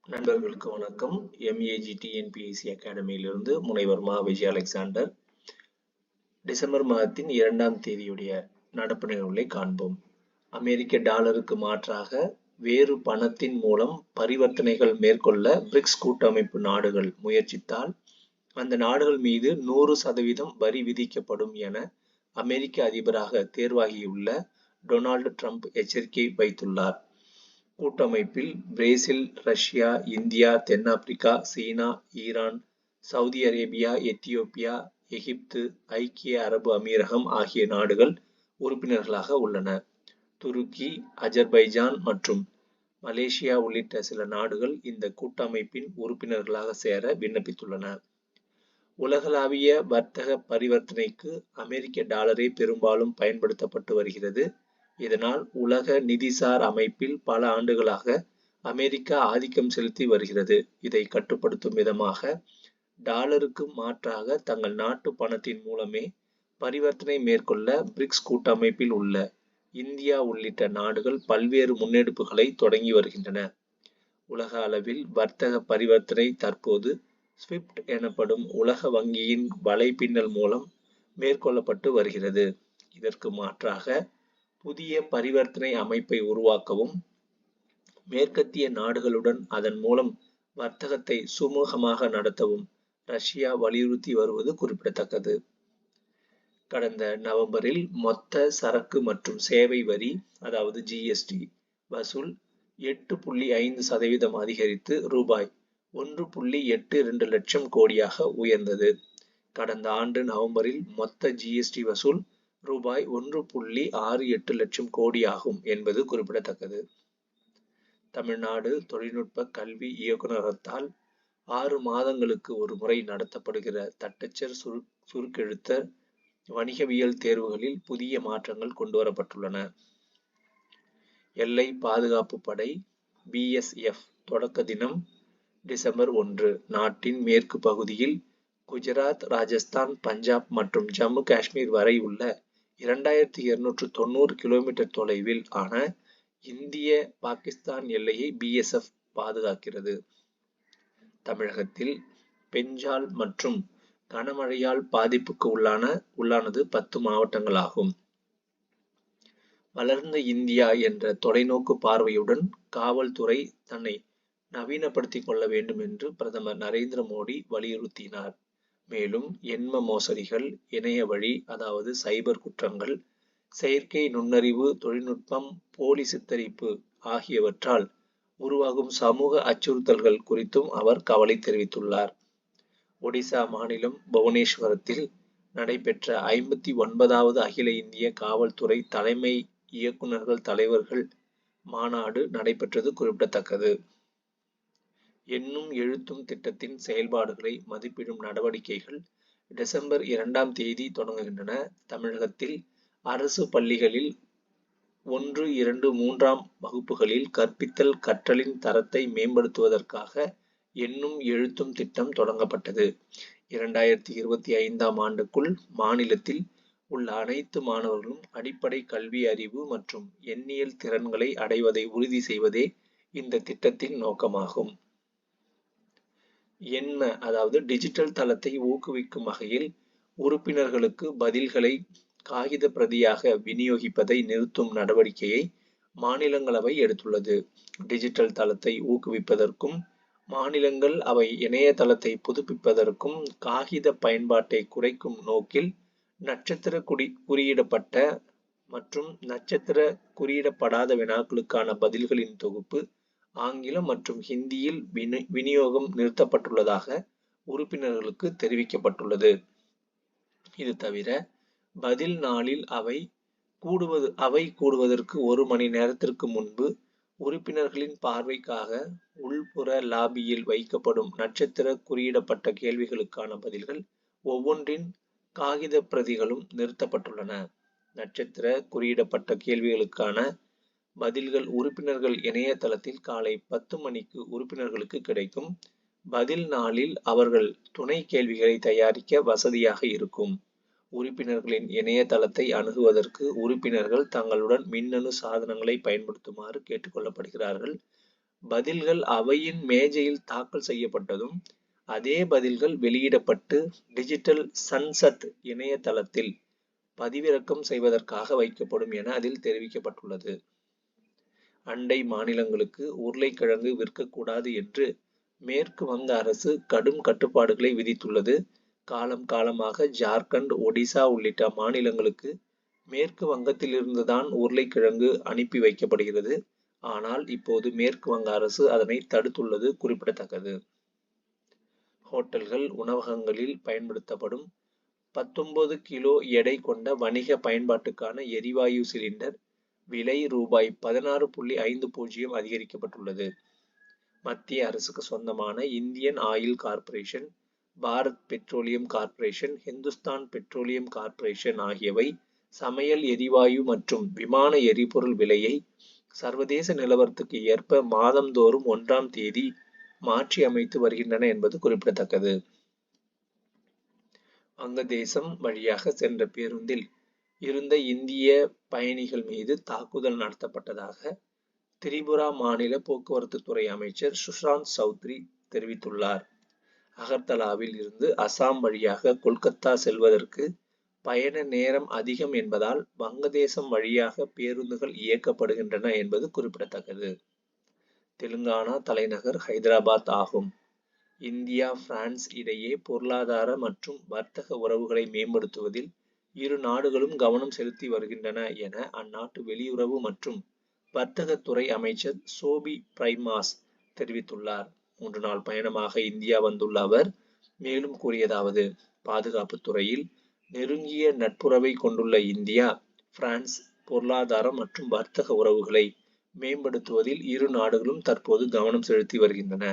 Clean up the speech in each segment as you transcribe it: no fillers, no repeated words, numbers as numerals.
நண்பர்களுக்கு வணக்கம். MEAG-TNPSC அகாடமியிலிருந்து முனைவர் மா. விஜய் அலெக்சாண்டர். டிசம்பர் மாதத்தின் 2ஆம் தேதியுடைய நடப்பு நிகழ்வுகளை காண்போம். அமெரிக்க டாலருக்கு மாற்றாக வேறு பணத்தின் மூலம் பரிவர்த்தனைகள் மேற்கொள்ள பிரிக்ஸ் கூட்டமைப்பு நாடுகள் முயற்சித்தால் அந்த நாடுகள் மீது 100% வரி விதிக்கப்படும் என அமெரிக்க அதிபராக தேர்வாகியுள்ள டொனால்டு டிரம்ப் எச்சரிக்கை வைத்துள்ளார். கூட்டமைப்பில் பிரேசில், ரஷ்யா, இந்தியா, தென்னாப்பிரிக்கா, சீனா, ஈரான், சவுதி அரேபியா, எத்தியோப்பியா, எகிப்து, ஐக்கிய அரபு அமீரகம் ஆகிய நாடுகள் உறுப்பினர்களாக உள்ளன. துருக்கி, அஜர்பைஜான் மற்றும் மலேசியா உள்ளிட்ட சில நாடுகள் இந்த கூட்டமைப்பின் உறுப்பினர்களாக சேர விண்ணப்பித்துள்ளன. உலகளாவிய வர்த்தக பரிவர்த்தனைக்கு அமெரிக்க டாலரே பெரும்பாலும் பயன்படுத்தப்பட்டு வருகிறது. இதனால் உலக நிதிசார் அமைப்பில் பல ஆண்டுகளாக அமெரிக்கா ஆதிக்கம் செலுத்தி வருகிறது. இதை கட்டுப்படுத்தும் விதமாக டாலருக்கு மாற்றாக தங்கள் நாட்டு பணத்தின் மூலமே பரிவர்த்தனை மேற்கொள்ள பிரிக்ஸ் கூட்டமைப்பில் உள்ள இந்தியா உள்ளிட்ட நாடுகள் பல்வேறு முன்னெடுப்புகளை தொடங்கி வருகின்றன. உலக அளவில் வர்த்தக பரிவர்த்தனை தற்போது ஸ்விஃப்ட் எனப்படும் உலக வங்கியின் வலைப்பின்னல் மூலம் மேற்கொள்ளப்பட்டு வருகிறது. இதற்கு மாற்றாக புதிய பரிவர்த்தனை அமைப்பை உருவாக்கவும் மேற்கத்திய நாடுகளுடன் அதன் மூலம் வர்த்தகத்தை சுமூகமாக நடத்தவும் ரஷ்யா வலியுறுத்தி வருவது குறிப்பிடத்தக்கது. கடந்த நவம்பரில் மொத்த சரக்கு மற்றும் சேவை வரி அதாவது GST வசூல் 8.5% அதிகரித்து ரூபாய் 1.82 லட்சம் கோடியாக உயர்ந்தது. கடந்த ஆண்டு நவம்பரில் மொத்த GST வசூல் ரூபாய் 1.68 லட்சம் கோடி ஆகும் என்பது குறிப்பிடத்தக்கது. தமிழ்நாடு தொழில்நுட்ப கல்வி இயக்குநரகத்தால் 6 மாதங்களுக்கு ஒரு முறை நடத்தப்படுகிற தட்டச்சர் சுருக்கெழுத்த வணிகவியல் தேர்வுகளில் புதிய மாற்றங்கள் கொண்டுவரப்பட்டுள்ளன. எல்லை பாதுகாப்பு படை BSF தொடக்க தினம் டிசம்பர் 1. நாட்டின் மேற்கு பகுதியில் குஜராத், ராஜஸ்தான், பஞ்சாப் மற்றும் ஜம்மு காஷ்மீர் வரை உள்ள 2290 கிலோமீட்டர் தொலைவில் ஆன இந்திய பாகிஸ்தான் எல்லையை BSF பாதுகாக்கிறது. தமிழகத்தில் பெஞ்சால் மற்றும் கனமழையால் பாதிப்புக்கு உள்ளானது 10 மாவட்டங்கள் ஆகும். வளர்ந்த இந்தியா என்ற தொலைநோக்கு பார்வையுடன் காவல்துறை தன்னை நவீனப்படுத்திக் கொள்ள வேண்டும் என்று பிரதமர் நரேந்திர மோடி வலியுறுத்தினார். மேலும் எண்ம மோசடிகள், இணைய வழி அதாவது சைபர் குற்றங்கள், செயற்கை நுண்ணறிவு தொழில்நுட்பம், போலி சித்தரிப்பு ஆகியவற்றால் உருவாகும் சமூக அச்சுறுத்தல்கள் குறித்தும் அவர் கவலை தெரிவித்துள்ளார். ஒடிசா மாநிலம் புவனேஸ்வரத்தில் நடைபெற்ற 59வது அகில இந்திய காவல்துறை தலைமை இயக்குநர்கள் தலைவர்கள் மாநாடு நடைபெற்றது குறிப்பிடத்தக்கது. எண்ணும் எழுத்தும் திட்டத்தின் செயல்பாடுகளை மதிப்பிடும் நடவடிக்கைகள் டிசம்பர் 2ஆம் தேதி தொடங்குகின்றன. தமிழகத்தில் அரசு பள்ளிகளில் 1, 2, 3ஆம் வகுப்புகளில் கற்பித்தல் கற்றலின் தரத்தை மேம்படுத்துவதற்காக எண்ணும் எழுத்தும் திட்டம் தொடங்கப்பட்டது. 2025ஆம் ஆண்டுக்குள் மாநிலத்தில் உள்ள அனைத்து மாணவர்களும் அடிப்படை கல்வி அறிவு மற்றும் எண்ணியல் திறன்களை அடைவதை உறுதி செய்வதே இந்த திட்டத்தின் நோக்கமாகும். எண்ம அதாவது டிஜிட்டல் தளத்தை ஊக்குவிக்கும் வகையில் உறுப்பினர்களுக்கு பதில்களை காகித பிரதியாக விநியோகிப்பதை நிறுத்தும் நடவடிக்கையை மாநிலங்களவை எடுத்துள்ளது. டிஜிட்டல் தளத்தை ஊக்குவிப்பதற்கும் மாநிலங்கள் அவை இணையதளத்தை புதுப்பிப்பதற்கும் காகித பயன்பாட்டை குறைக்கும் நோக்கில் நட்சத்திர குறியிடப்பட்ட மற்றும் நட்சத்திர குறியிடப்படாத வினாக்களுக்கான பதில்களின் தொகுப்பு ஆங்கிலம் மற்றும் ஹிந்தியில் விநியோகம் நிறுத்தப்பட்டுள்ளதாக உறுப்பினர்களுக்கு தெரிவிக்கப்பட்டுள்ளது. இது தவிர பதில் நாளில் அவை கூடுவதற்கு 1 மணி நேரத்திற்கு முன்பு உறுப்பினர்களின் பார்வைக்காக உள்புற லாபியில் வைக்கப்படும் நட்சத்திர குறியிடப்பட்ட கேள்விகளுக்கான பதில்கள் ஒவ்வொன்றின் காகித பிரதிகளும் நிறுத்தப்பட்டுள்ளன. நட்சத்திர குறியிடப்பட்ட கேள்விகளுக்கான பதில்கள் உறுப்பினர்கள் இணையதளத்தில் காலை 10 மணிக்கு உறுப்பினர்களுக்கு கிடைக்கும். பதில் நாளில் அவர்கள் துணை கேள்விகளை தயாரிக்க வசதியாக இருக்கும். உறுப்பினர்களின் இணையதளத்தை அணுகுவதற்கு உறுப்பினர்கள் தங்களுடன் மின்னணு சாதனங்களை பயன்படுத்துமாறு கேட்டுக்கொள்ளப்படுகிறார்கள். பதில்கள் அவையின் மேஜையில் தாக்கல் செய்யப்பட்டதும் அதே பதில்கள் வெளியிடப்பட்டு டிஜிட்டல் சன்சத் இணையதளத்தில் பதிவிறக்கம் செய்வதற்காக வைக்கப்படும் என அதில் தெரிவிக்கப்பட்டுள்ளது. அண்டை மாநிலங்களுக்கு உருளைக்கிழங்கு விற்கக்கூடாது என்று மேற்கு வங்க அரசு கடும் கட்டுப்பாடுகளை விதித்துள்ளது. காலம் காலமாக ஜார்க்கண்ட், ஒடிசா உள்ளிட்ட மாநிலங்களுக்கு மேற்கு வங்கத்திலிருந்துதான் உருளைக்கிழங்கு அனுப்பி வைக்கப்படுகிறது. ஆனால் இப்போது மேற்கு வங்க அரசு அதனை தடுத்துள்ளது குறிப்பிடத்தக்கது. ஹோட்டல்கள், உணவகங்களில் பயன்படுத்தப்படும் 19 கிலோ எடை கொண்ட வணிக பயன்பாட்டுக்கான எரிவாயு சிலிண்டர் விலை ரூபாய் 16.50 அதிகரிக்கப்பட்டுள்ளது. மத்திய அரசுக்கு சொந்தமான Indian oil corporation, Bharat petroleum corporation, Hindustan petroleum corporation ஆகியவை சமையல் எரிவாயு மற்றும் விமான எரிபொருள் விலையை சர்வதேச நிலவரத்துக்கு ஏற்ப மாதந்தோறும் 1ஆம் தேதி மாற்றி அமைத்து வருகின்றன என்பது குறிப்பிடத்தக்கது. வங்கதேசம் வழியாக சென்ற பேருந்தில் இருந்த இந்திய பயணிகள் மீது தாக்குதல் நடத்தப்பட்டதாக திரிபுரா மாநில போக்குவரத்து துறை அமைச்சர் சுஷாந்த் சௌத்ரி தெரிவித்துள்ளார். அகர்தலாவில் இருந்து அசாம் வழியாக கொல்கத்தா செல்வதற்கு பயண நேரம் அதிகம் என்பதால் வங்கதேசம் வழியாக பேருந்துகள் இயக்கப்படுகின்றன என்பது குறிப்பிடத்தக்கது. தெலுங்கானா தலைநகர் ஹைதராபாத் ஆகும். இந்தியா, பிரான்ஸ் இடையே பொருளாதார மற்றும் வர்த்தக உறவுகளை மேம்படுத்துவதில் இரு நாடுகளும் கவனம் செலுத்தி வருகின்றன என அந்நாட்டு வெளியுறவு மற்றும் வர்த்தகத்துறை அமைச்சர் சோபி பிரைமாஸ் தெரிவித்துள்ளார். 3 நாள் பயணமாக இந்தியா வந்துள்ள அவர் மேலும் கூறியதாவது: பாதுகாப்பு துறையில் நெருங்கிய நட்புறவை கொண்டுள்ள இந்தியா, பிரான்ஸ் பொருளாதாரம் மற்றும் வர்த்தக உறவுகளை மேம்படுத்துவதில் இரு நாடுகளும் தற்போது கவனம் செலுத்தி வருகின்றன.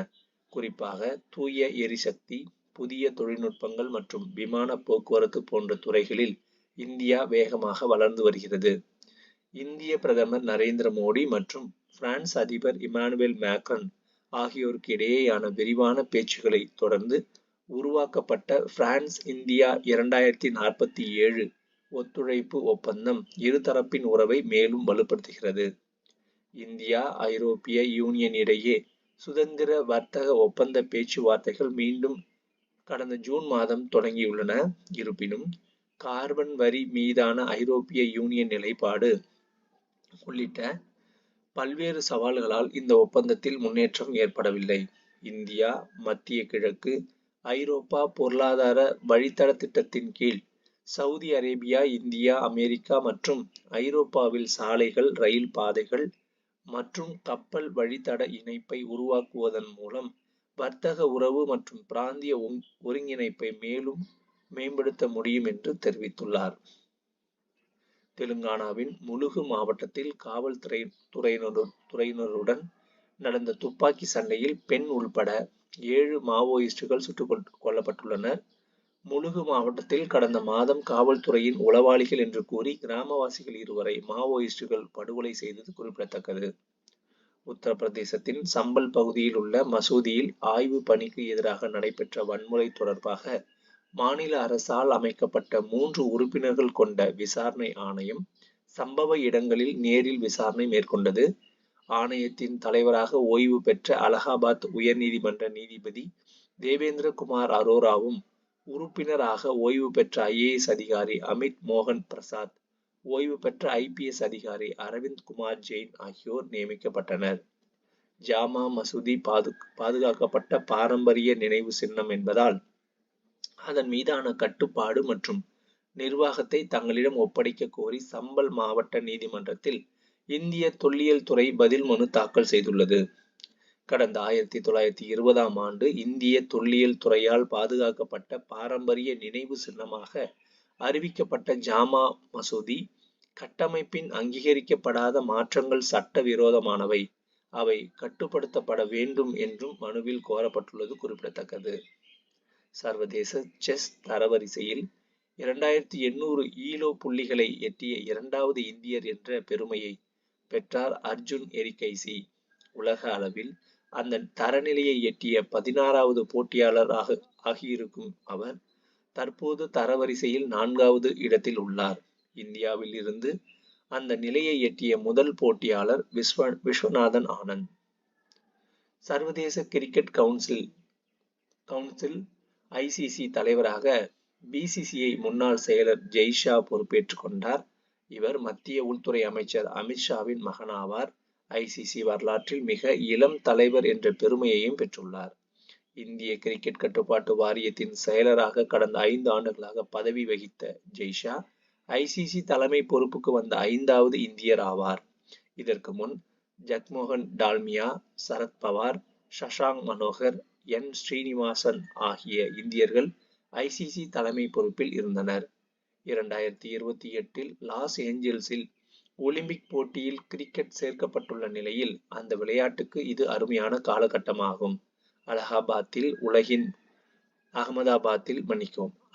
குறிப்பாக தூய எரிசக்தி, புதிய தொழில்நுட்பங்கள் மற்றும் விமான போக்குவரத்து போன்ற துறைகளில் இந்தியா வேகமாக வளர்ந்து வருகிறது. இந்திய பிரதமர் நரேந்திர மோடி மற்றும் பிரான்ஸ் அதிபர் இமானுவேல் மேக்ரான் ஆகியோருக்கு இடையேயான விரிவான பேச்சுக்களை தொடர்ந்து உருவாக்கப்பட்ட பிரான்ஸ் இந்தியா 2047 ஒத்துழைப்பு ஒப்பந்தம் இருதரப்பின் உறவை மேலும் வலுப்படுத்துகிறது. இந்தியா, ஐரோப்பிய யூனியன் இடையே சுதந்திர வர்த்தக ஒப்பந்த பேச்சுவார்த்தைகள் மீண்டும் கடந்த ஜூன் மாதம் தொடங்கியுள்ளன. இருப்பினும் கார்பன் வரி மீதான ஐரோப்பிய யூனியன் நிலைப்பாடு உள்ளிட்ட பல்வேறு சவால்களால் இந்த ஒப்பந்தத்தில் முன்னேற்றம் ஏற்படவில்லை. இந்தியா, மத்திய கிழக்கு ஐரோப்பா பொருளாதார வழித்தட திட்டத்தின் கீழ் சவுதி அரேபியா, இந்தியா, அமெரிக்கா மற்றும் ஐரோப்பாவில் சாலைகள், ரயில் பாதைகள் மற்றும் கப்பல் வழித்தட இணைப்பை உருவாக்குவதன் மூலம் வர்த்தக உறவு மற்றும் பிராந்திய ஒருங்கிணைப்பை மேலும் மேம்படுத்த முடியும் என்று தெரிவித்துள்ளார். தெலுங்கானாவின் முலுகு மாவட்டத்தில் காவல்துறையினருடன் நடந்த துப்பாக்கி சண்டையில் பெண் உள்பட 7 மாவோயிஸ்டுகள் சுட்டுக் கொல்லப்பட்டுள்ளனர். முலுகு மாவட்டத்தில் கடந்த மாதம் காவல்துறையின் உளவாளிகள் என்று கூறி கிராமவாசிகள் 2 மாவோயிஸ்டுகள் படுகொலை செய்தது குறிப்பிடத்தக்கது. உத்தரப்பிரதேசத்தின் சம்பல் பகுதியில் உள்ள மசூதியில் ஆய்வு பணிக்கு எதிராக நடைபெற்ற வன்முறை தொடர்பாக மாநில அரசால் அமைக்கப்பட்ட 3 உறுப்பினர்கள் கொண்ட விசாரணை ஆணையம் சம்பவ இடங்களில் நேரில் விசாரணை மேற்கொண்டது. ஆணையத்தின் தலைவராக ஓய்வு பெற்ற அலகாபாத் உயர்நீதிமன்ற நீதிபதி தேவேந்திர குமார் அரோராவும், உறுப்பினராக ஓய்வு பெற்ற IAS அதிகாரி அமித் மோகன் பிரசாத், ஓய்வு பெற்ற IPS அதிகாரி அரவிந்த் குமார் ஜெயின் ஆகியோர் நியமிக்கப்பட்டனர். ஜாமா மசூதி பாதுகாக்கப்பட்ட பாரம்பரிய நினைவு சின்னம் என்பதால் அதன் மீதான கட்டுப்பாடு மற்றும் நிர்வாகத்தை தங்களிடம் ஒப்படைக்க கோரி சம்பல் மாவட்ட நீதிமன்றத்தில் இந்திய தொல்லியல் துறை பதில் மனு தாக்கல் செய்துள்ளது. கடந்த 1920ஆம் ஆண்டு இந்திய தொல்லியல் துறையால் பாதுகாக்கப்பட்ட பாரம்பரிய நினைவு சின்னமாக அறிவிக்கப்பட்ட ஜாமா மசூதி கட்டமைப்பின் அங்கீகரிக்கப்படாத மாற்றங்கள் சட்டவிரோதமானவை, அவை கட்டுப்படுத்தப்பட வேண்டும் என்றும் மனுவில் கோரப்பட்டுள்ளது குறிப்பிடத்தக்கது. சர்வதேச செஸ் தரவரிசையில் 2800 ஈலோ புள்ளிகளை எட்டிய 2வது இந்தியர் என்ற பெருமையை பெற்றார் அர்ஜுன் எரிகைசி. உலக அளவில் அந்த தரநிலையை எட்டிய 16வது போட்டியாளர் ஆகியிருக்கும் அவர் தற்போது தரவரிசையில் 4வது இடத்தில் உள்ளார். இந்தியாவில் இருந்து அந்த நிலையை எட்டிய முதல் போட்டியாளர் விஸ்வநாதன் ஆனந்த். சர்வதேச கிரிக்கெட் கவுன்சில் ICC தலைவராக BCCI முன்னாள் செயலர் ஜெய்ஷா பொறுப்பேற்றுக் கொண்டார். இவர் மத்திய உள்துறை அமைச்சர் அமித்ஷாவின் மகனாவார். ICC வரலாற்றில் மிக இளம் தலைவர் என்ற பெருமையையும் பெற்றுள்ளார். இந்திய கிரிக்கெட் கட்டுப்பாட்டு வாரியத்தின் செயலராக கடந்த 5 ஆண்டுகளாக பதவி வகித்த ஜெய்ஷா ICC தலைமை பொறுப்புக்கு வந்த 5வது இந்தியர் ஆவார். இதற்கு முன் ஜக்மோகன் டால்மியா, சரத் பவார், சஷாங்க் மனோகர், ஸ்ரீனிவாசன் ஆகிய இந்தியர்கள் ICC தலைமை பொறுப்பில் இருந்தனர். 2028 லாஸ் ஏஞ்சல்ஸில் ஒலிம்பிக் போட்டியில் கிரிக்கெட் சேர்க்கப்பட்டுள்ள நிலையில் அந்த விளையாட்டுக்கு இது அருமையான காலகட்டமாகும்.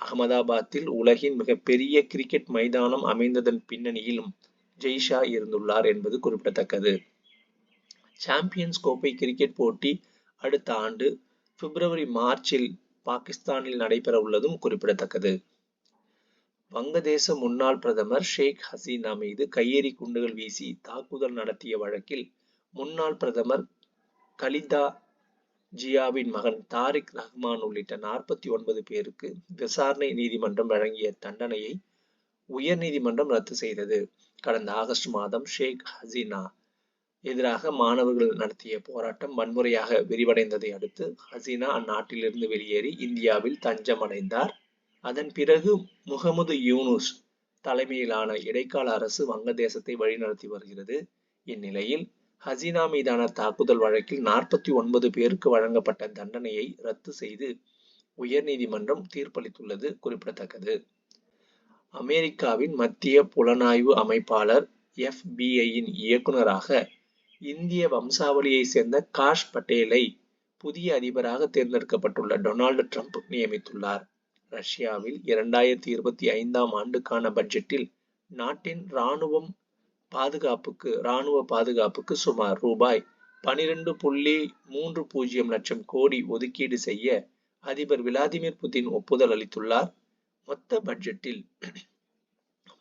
அகமதாபாத்தில் உலகின் மிகப்பெரிய கிரிக்கெட் மைதானம் அமைந்ததன் பின்னணியிலும் ஜெய்ஷா இருந்துள்ளார் என்பது குறிப்பிடத்தக்கது. சாம்பியன்ஸ் கோப்பை கிரிக்கெட் போட்டி அடுத்த ஆண்டு பிப்ரவரி-மார்ச்சில் பாகிஸ்தானில் நடைபெற உள்ளதும் குறிப்பிடத்தக்கது. வங்கதேச முன்னாள் பிரதமர் ஷேக் ஹசீனா மீது கையெறி குண்டுகள் வீசி தாக்குதல் நடத்திய வழக்கில் முன்னாள் பிரதமர் கலிதா ஜியாவின் மகன் தாரிக் ரஹ்மான் உள்ளிட்ட 49 பேருக்கு விசாரணை நீதிமன்றம் வழங்கிய தண்டனையை உயர்நீதிமன்றம் ரத்து செய்தது. கடந்த ஆகஸ்ட் மாதம் ஷேக் ஹசீனா எதிராக மாணவர்கள் நடத்திய போராட்டம் வன்முறையாக விரிவடைந்ததை அடுத்து ஹசீனா அந்நாட்டிலிருந்து வெளியேறி இந்தியாவில் தஞ்சம் அடைந்தார். அதன் பிறகு முகமது யூனுஸ் தலைமையிலான இடைக்கால அரசு வங்கதேசத்தை வழிநடத்தி வருகிறது. இந்நிலையில் ஹசீனா மீதான தாக்குதல் வழக்கில் 49 பேருக்கு வழங்கப்பட்ட தண்டனையை ரத்து செய்து உயர்நீதிமன்றம் தீர்ப்பளித்துள்ளது குறிப்பிடத்தக்கது. அமெரிக்காவின் மத்திய புலனாய்வு அமைப்பாளர் FBIயின் இயக்குநராக இந்திய வம்சாவளியை சேர்ந்த காஷ் பட்டேலை புதிய அதிபராக தேர்ந்தெடுக்கப்பட்டுள்ள டொனால்டு ட்ரம்ப் நியமித்துள்ளார். ரஷ்யாவில் 2025ஆம் ஆண்டுக்கான பட்ஜெட்டில் நாட்டின் இராணுவ பாதுகாப்புக்கு சுமார் ரூபாய் 12.30 லட்சம் கோடி ஒதுக்கீடு செய்ய அதிபர் விளாடிமிர் புதின் ஒப்புதல் அளித்துள்ளார். மொத்த பட்ஜெட்டில்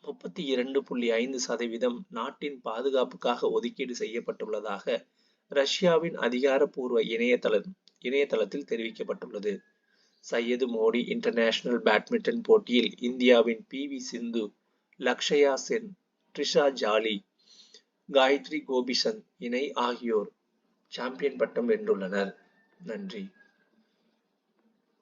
32.5% நாட்டின் பாதுகாப்புக்காக ஒதுக்கீடு செய்யப்பட்டுள்ளதாக ரஷ்யாவின் அதிகாரப்பூர்வ இணையதளத்தில் தெரிவிக்கப்பட்டுள்ளது. சையது மோடி இன்டர்நேஷனல் பேட்மிண்டன் போட்டியில் இந்தியாவின் PV சிந்து, லக்ஷயா சென், ட்ரிஷா ஜாலி, காயத்ரி கோபிசந்த் இணை ஆகியோர் சாம்பியன் பட்டம் வென்றுள்ளனர். நன்றி.